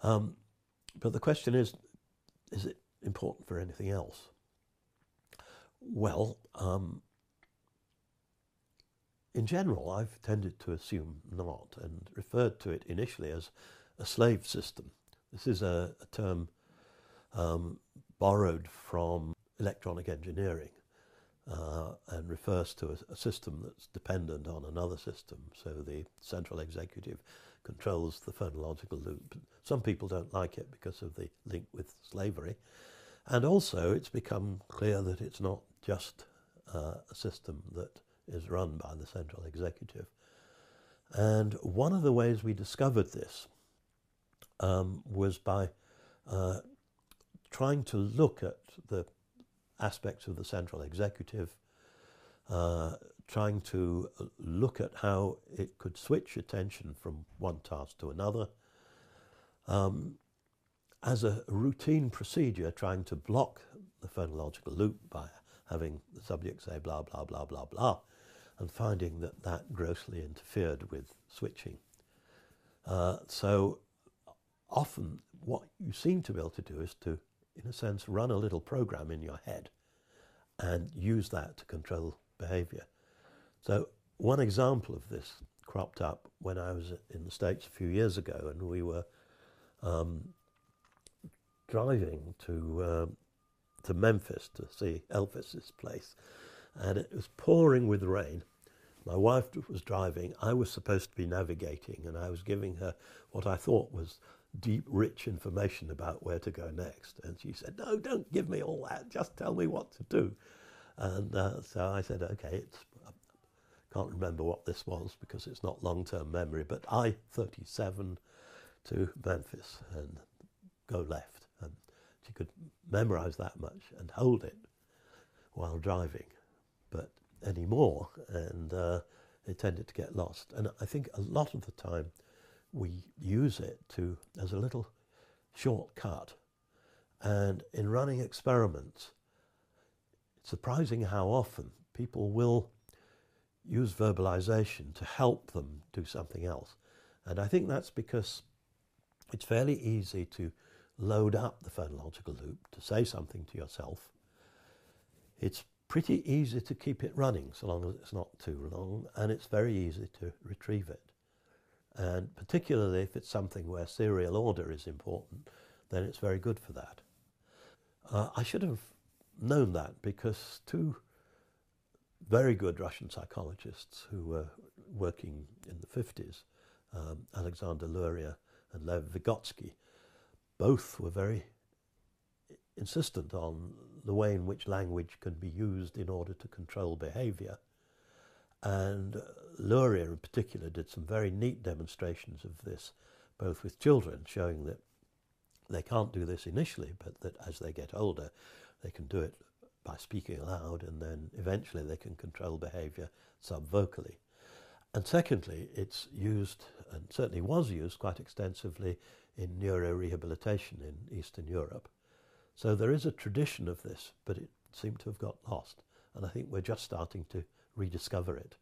But the question is it important for anything else? Well, in general, I've tended to assume not, and referred to it initially as a slave system. This is a term borrowed from electronic engineering and refers to a system that's dependent on another system. So the central executive controls the phonological loop. Some people don't like it because of the link with slavery. And also it's become clear that it's not just a system that is run by the central executive. And one of the ways we discovered this was by trying to look at the aspects of the central executive, trying to look at how it could switch attention from one task to another, as a routine procedure, trying to block the phonological loop by having the subject say blah, blah, blah, blah, blah, and finding that that grossly interfered with switching. So often what you seem to be able to do is to, in a sense, run a little program in your head and use that to control behavior. So one example of this cropped up when I was in the States a few years ago, and we were driving to Memphis to see Elvis's place, and it was pouring with rain. My wife was driving, I was supposed to be navigating, and I was giving her what I thought was deep, rich information about where to go next. And she said, "No, don't give me all that, just tell me what to do." And so I said, okay, I can't remember what this was because it's not long-term memory, but I-37 to Memphis and go left. And she could memorize that much and hold it while driving, but anymore, and it tended to get lost. And I think a lot of the time we use it as a little shortcut. And in running experiments, it's surprising how often people will use verbalization to help them do something else. And I think that's because it's fairly easy to load up the phonological loop, to say something to yourself. It's pretty easy to keep it running so long as it's not too long, and it's very easy to retrieve it. And particularly if it's something where serial order is important, then it's very good for that. I should have known that because two very good Russian psychologists who were working in the 50s, Alexander Luria and Lev Vygotsky, both were very insistent on the way in which language can be used in order to control behavior. And Luria in particular did some very neat demonstrations of this, both with children, showing that they can't do this initially, but that as they get older, they can do it by speaking aloud, and then eventually they can control behavior subvocally. And secondly, it's used, and certainly was used quite extensively in neurorehabilitation in Eastern Europe. So there is a tradition of this, but it seemed to have got lost. And I think we're just starting to rediscover it.